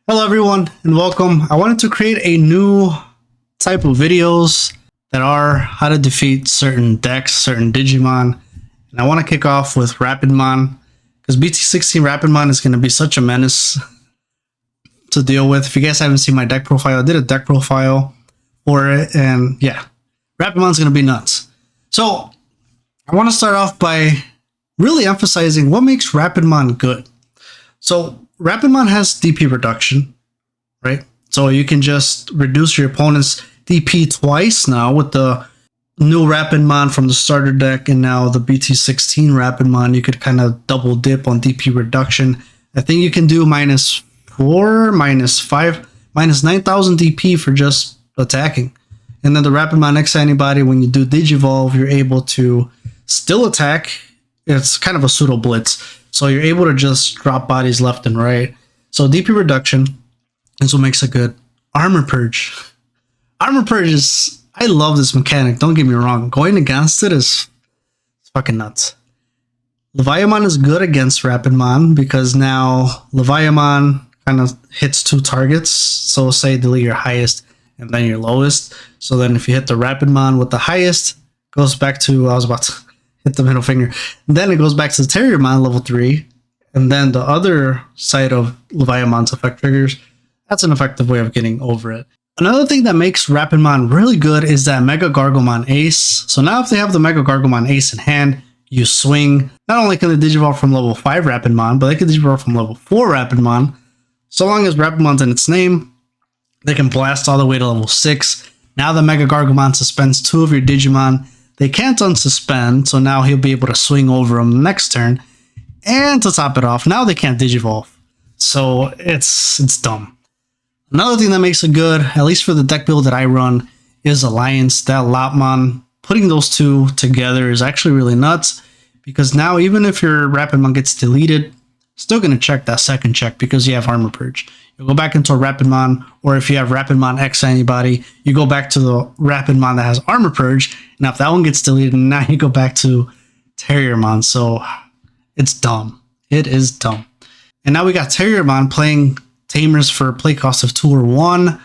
Hello everyone and welcome. I wanted to create a new type of videos that are how to defeat certain decks, certain digimon. And I want to kick off with Rapidmon because BT16 Rapidmon is going to be such a menace to deal with. If you guys haven't seen my deck profile, I did a deck profile for it, and yeah, Rapidmon's going to be nuts. So I want to start off by really emphasizing what makes Rapidmon good. So Rapidmon has DP reduction, right? So you can just reduce your opponent's DP twice now with the new Rapidmon from the starter deck, and now the BT16 Rapidmon. You could kind of double dip on DP reduction. I think you can do -4, -5, -9,000 DP for just attacking. And then the Rapidmon X Antibody, when you do Digivolve, you're able to still attack. It's kind of a pseudo blitz. So you're able to just drop bodies left and right. So DP reduction is what makes it good. Armor Purge. Armor Purge is... I love this mechanic, don't get me wrong. Going against it is fucking nuts. Leviamon is good against Rapidmon because now Leviamon kind of hits two targets. So say delete your highest and then your lowest. So then if you hit the Rapidmon with the highest, goes back to... I was about to hit the middle finger. And then it goes back to the Terriermon level 3. And then the other side of Leviamon's effect triggers. That's an effective way of getting over it. Another thing that makes Rapidmon really good is that Mega Gargomon Ace. So now if they have the Mega Gargomon Ace in hand, you swing. Not only can they Digivolve from level 5 Rapidmon, but they can Digivolve from level 4 Rapidmon. So long as Rapidmon's in its name, they can blast all the way to level 6. Now the Mega Gargomon suspends 2 of your Digimon. They can't unsuspend, so now he'll be able to swing over them next turn. And to top it off, now they can't Digivolve. So it's dumb. Another thing that makes it good, at least for the deck build that I run, is Alliance. That Lopmon, putting those two together is actually really nuts. Because now even if your Rapidmon gets deleted, still going to check that second check because you have Armor Purge. You go back into a Rapidmon, or if you have Rapidmon X Antibody, you go back to the Rapidmon that has Armor Purge. Now if that one gets deleted, now you go back to Terriermon. So it's dumb. It is dumb. And now we got Terriermon playing Tamers for a play cost of 2 or 1.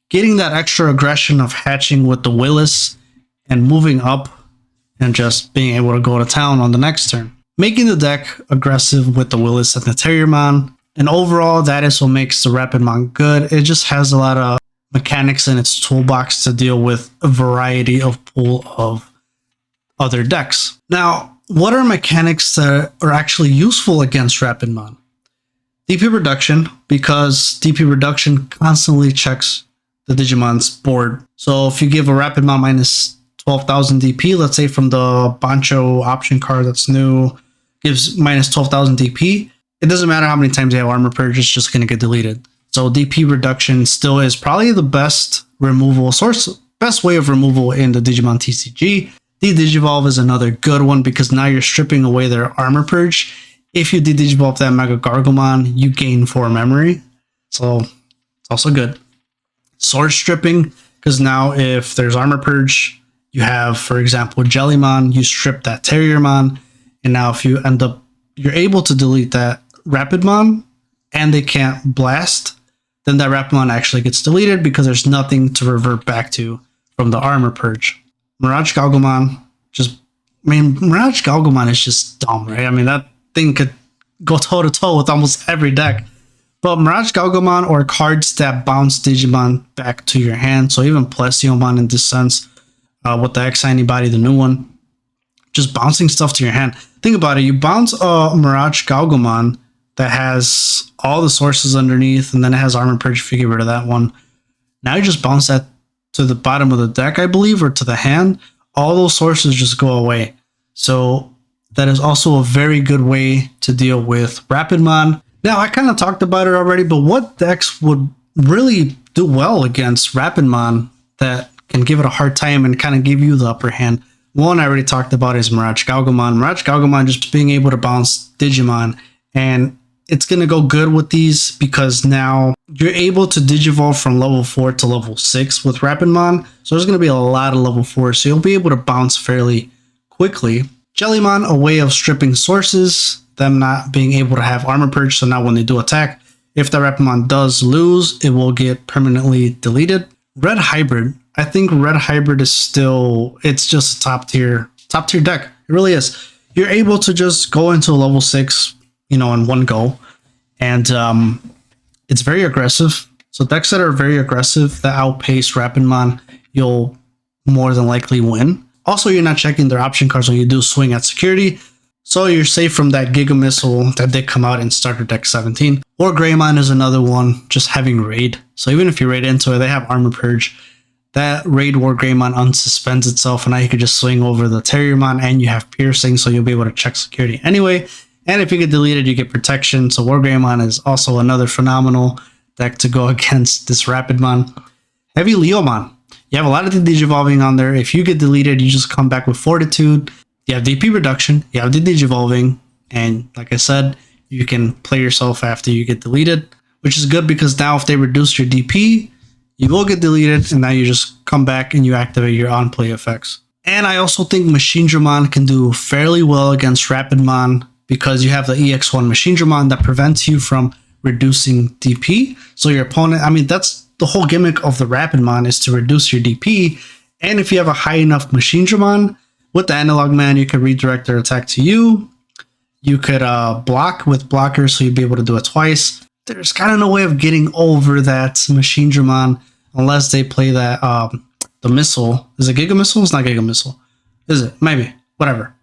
Getting that extra aggression of hatching with the Willis and moving up and just being able to go to town on the next turn. Making the deck aggressive with the Willis and the Terriermon. And overall, that is what makes the Rapidmon good. It just has a lot of mechanics in its toolbox to deal with a variety of pool of other decks. Now, what are mechanics that are actually useful against Rapidmon? DP reduction, because DP reduction constantly checks the Digimon's board. So if you give a Rapidmon -12,000 DP, let's say from the Bancho option card that's new, gives -12,000 DP, it doesn't matter how many times you have Armor Purge, it's just going to get deleted. So DP reduction still is probably the best removal source, best way of removal in the Digimon TCG. De-Digivolve is another good one because now you're stripping away their Armor Purge. If you de-Digivolve that Mega Gargomon, you gain 4 memory. So it's also good. Sword stripping, because now if there's Armor Purge, you have, for example, Jellymon, you strip that Terriermon, and now if you end up, you're able to delete that Rapidmon, and they can't blast, then that Rapidmon actually gets deleted because there's nothing to revert back to from the Armor Purge. Mirage Galgomon, Mirage Galgomon is just dumb, right? I mean, that thing could go toe-to-toe with almost every deck. But Mirage Galgomon or cards that bounce Digimon back to your hand, so even Plesiomon in this sense, with the X Antibody, the new one, just bouncing stuff to your hand. Think about it, you bounce a Mirage Galgomon that has all the sources underneath, and then it has Armor Purge if you get rid of that one. Now you just bounce that to the bottom of the deck, I believe, or to the hand. All those sources just go away. So that is also a very good way to deal with Rapidmon. Now, I kind of talked about it already, but what decks would really do well against Rapidmon that can give it a hard time and kind of give you the upper hand? One I already talked about is Mirage Galgomon. Mirage Galgomon just being able to bounce Digimon, and it's going to go good with these because now you're able to Digivolve from level 4 to level 6 with Rapidmon. So there's going to be a lot of level 4, so you'll be able to bounce fairly quickly. Jellymon, a way of stripping sources, them not being able to have Armor Purge, so now when they do attack, If the Rapidmon does lose, it will get permanently deleted. Red Hybrid. I think Red Hybrid is still, it's just a top tier deck. It really is. You're able to just go into level 6, in one go. And it's very aggressive. So decks that are very aggressive, that outpace Rapidmon, you'll more than likely win. Also, you're not checking their option cards when you do swing at security. So you're safe from that Giga Missile that did come out in Starter Deck 17. Or Greymon is another one, just having Raid. So even if you raid into it, they have Armor Purge. That Raid War Greymon unsuspends itself, and now you could just swing over the Terriermon, and you have Piercing, so you'll be able to check security anyway. And if you get deleted, you get Protection. So War Greymon is also another phenomenal deck to go against this Rapidmon. Heavy Leomon. You have a lot of the Digivolving on there. If you get deleted, you just come back with Fortitude. You have DP reduction, you have the Digivolving, and like I said, you can play yourself after you get deleted, which is good because now if they reduce your DP, you will get deleted, and now you just come back and you activate your on-play effects. And I also think Machinedramon can do fairly well against Rapidmon because you have the EX1 Machinedramon that prevents you from reducing DP. So your opponent, that's the whole gimmick of the Rapidmon, is to reduce your DP. And if you have a high enough Machinedramon, with the Analog Man, you could redirect their attack to you. You could block with blockers, so you'd be able to do it twice. There's kind of no way of getting over that Machinedramon unless they play that the missile. Is it Giga Missile? It's not Giga Missile. Is it? Maybe. Whatever.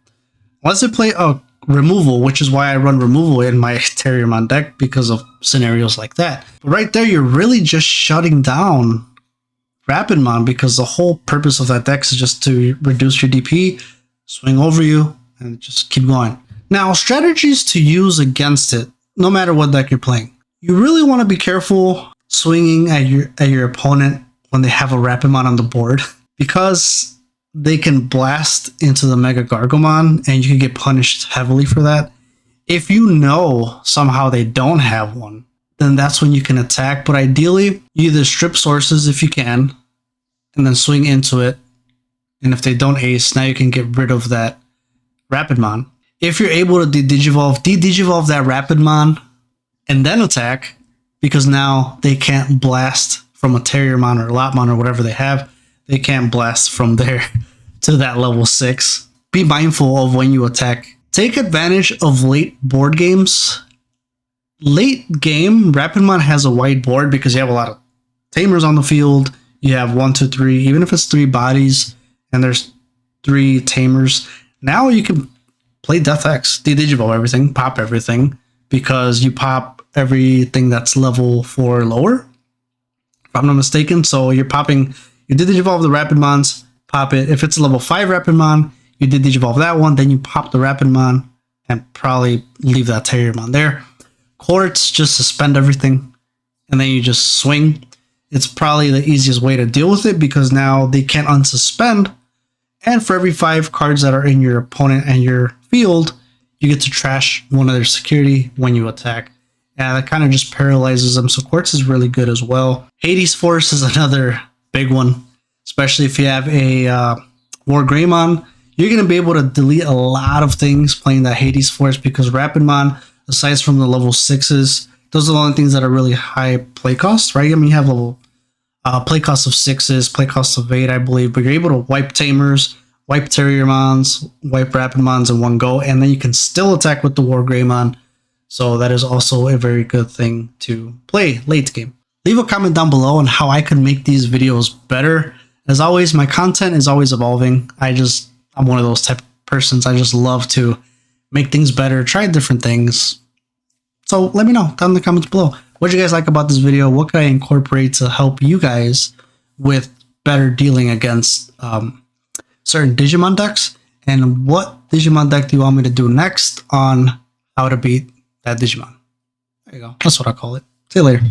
Unless they play a removal, which is why I run removal in my Terriermon deck, because of scenarios like that. But right there, you're really just shutting down Rapidmon, because the whole purpose of that deck is just to reduce your DP, swing over you, and just keep going. Now, strategies to use against it, no matter what deck you're playing. You really want to be careful swinging at your opponent when they have a Rapidmon on the board, because they can blast into the Mega Gargomon, and you can get punished heavily for that. If you know somehow they don't have one, then that's when you can attack. But ideally, you either strip sources if you can, and then swing into it. And if they don't ace, now you can get rid of that Rapidmon. If you're able to de-digivolve that Rapidmon, and then attack, because now they can't blast from a Terriermon or a Lopmon or whatever they have. They can't blast from there to that level 6. Be mindful of when you attack. Take advantage of late board games. Late game, Rapidmon has a wide board because you have a lot of Tamers on the field. You have 1, 2, 3, even if it's 3 bodies and there's 3 Tamers. Now you can play Death X, de-digivolve everything, pop everything, because you pop everything that's level 4 or lower, if I'm not mistaken. So you're popping, you de-digivolve the Rapidmons, pop it. If it's a level 5 Rapidmon, you de-digivolve that one, then you pop the Rapidmon and probably leave that Terriermon there. Quartz, just suspend everything, and then you just swing. It's probably the easiest way to deal with it, because now they can't unsuspend, and for every 5 cards that are in your opponent and your field, you get to trash one of their security when you attack. And that kind of just paralyzes them, so Quartz is really good as well. Hades Force is another big one, especially if you have a War Greymon. You're going to be able to delete a lot of things playing that Hades Force, because Rapidmon, aside from the level 6s, those are the only things that are really high play cost, right? You have level play cost of 6s, play cost of 8, I believe, but you're able to wipe Tamers, wipe Terriermons, wipe Rapidmons in one go, and then you can still attack with the War Greymon. So that is also a very good thing to play late game. Leave a comment down below on how I can make these videos better. As always, my content is always evolving. I'm one of those type of persons. I just love to make things better, try different things. So let me know down in the comments below. What do you guys like about this video? What can I incorporate to help you guys with better dealing against certain Digimon decks? And what Digimon deck do you want me to do next on how to beat that Digimon? There you go. That's what I call it. See you later.